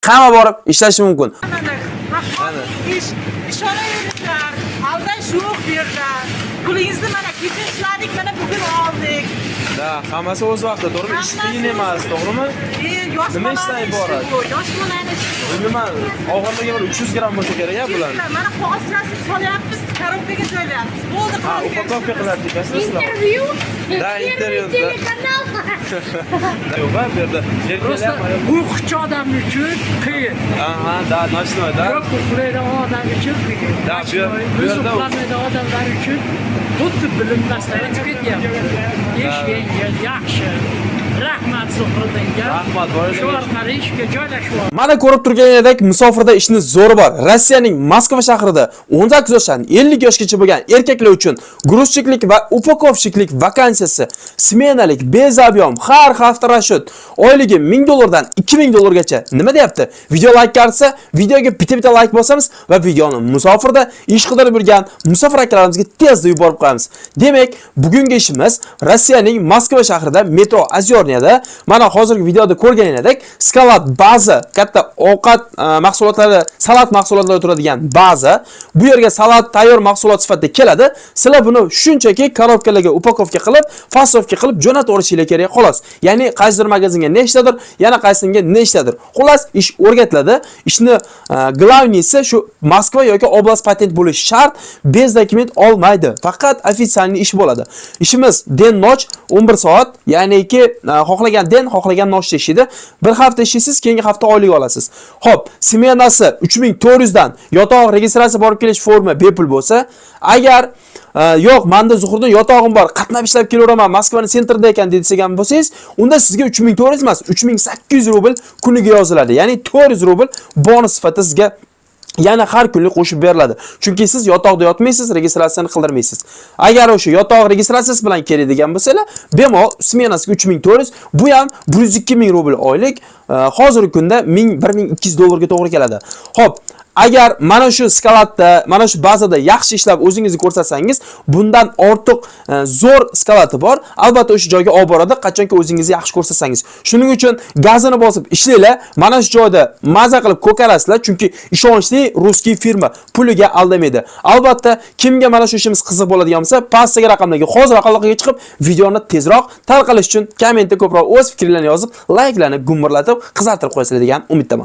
hamma borib ishlashi mumkin. İşonaverishlar, aldash yo'q bu yerda. Pulingizni mana kecha ishladik, mana bugun oldik. Da, hammasi o'z vaqtida, to'g'rimi? Ish qiyin emas, to'g'rimi? Nima ishdan iborat? Yosh bolani ishi. Nima? Og'irligi bir 300 gramm bo'lsa kerak-a bularni. Mana qog'ozchasini solyapmiz, korobkaga joylayapmiz. Bo'ldi, Ha, upakovka qilib tikasizlar. Intervyu. Da, intervyu. Telekanal. Yo'q, bu yerda Просто o'quvchi odam uchun qiyin. Aha, da, nochnoy, da. Ko'p o'qiydigan odam uchun qiyin. Da, bu yerda o'qimaydigan odamlar uchun xuddi bilinmasdan o'tib ketyapti. Ish yengil, yaxshi. Rahmat Zuhriddinga. Rahmat, boylik. Shu orqali ishga joylashyapti. Mana ko'rib turganingdek, musofirda ishni zo'ri bor. Rossiyaning Moskva shahrida 18 yoshdan 50 yoshgacha bo'lgan erkaklar uchun gruzchiklik va upakovщикlik vakansiyasi, smenalik, bezabyom, har hafta rashid, oyligi $1000 dan $2000 Nima deyapti? Video like qarsa, videoga bitta like bosamiz va videoni musofirda ish qidirib yurgan musofir akalarimizga tezda yuborib qo'yamiz. Demak, bugungi ishimiz Rossiyaning Moskva shahrida metro Azyorniyada, mana hozirgi videoda ko'rganingdek, Skalat baza, katta ovqat mahsulotlari, salat mahsulotlari turadigan baza. Bu yerga salat tayyor mahsulot sifatida keladi. Sizlar buni shunchaki korobkalarga upakovka qilib, fasovka qilib jo'natib olishinglar kerak xolos. Ya'ni qaysidir magazinga nechtadir, yana qaysiga nechtadir. Xolos ish o'rgatiladi. Ishni glavniysi shu Moskva yoki oblast patent bo'lishi shart. Bez dokument olmaydi. Faqat ofitsialniy ish bo'ladi. Ishimiz den-noch 11 soat, ya'niki xohlagan den, xohlagan nochda ishlaydi. Bir hafta ishlaysiz, keyingi hafta oylik olasiz. Xo'p, smenasi 3400 dan yotoq registratsiya borib kelish forma bepul bo'lsa, agar yo'q, menda Zuhriddin yotog'im bor, qatnab ishlab kelaveraman, Moskvaning sentrida ekan degan bo'lsangiz, unda sizga 3400 emas, 3800 rubl kuniga yoziladi. Ya'ni 400 rubl bonus sifatida sizga yana har kunlik qo'shib beriladi. Chunki siz yotoqda yotmaysiz, registratsiyani qildirmaysiz. Agar o'sha yotoq registratsiyasi bilan keladigan bo'lsalar, bemalol smenasiga 3400, bu ham 102 rubl oylik, hozirgi kunda $1200 to'g'ri keladi. Xo'p, agar mana shu skalatda, mana shu bazada yaxshi ishlab o'zingizni ko'rsatsangiz, bundan ortiq zo'r skalati bor. Albatta o'sha joyga olib boradi, qachonki o'zingizni yaxshi ko'rsatsangiz. Shuning uchun gazini bosib ishlanglar. Mana shu joyda maza qilib ko'karasizlar, chunki ishonchli ruskiy firma puliga aldamaydi. Albatta, kimga mana shu ishimiz qiziq bo'ladigan bo'lsa, pastdagi raqamlarga hozir aloqaga chiqib, videoni tezroq tarqalish uchun kommentda ko'proq o'z fikrlaringizni yozib, like'larni gumburlatib, qizartirib qo'yasizlar degan umiddaman.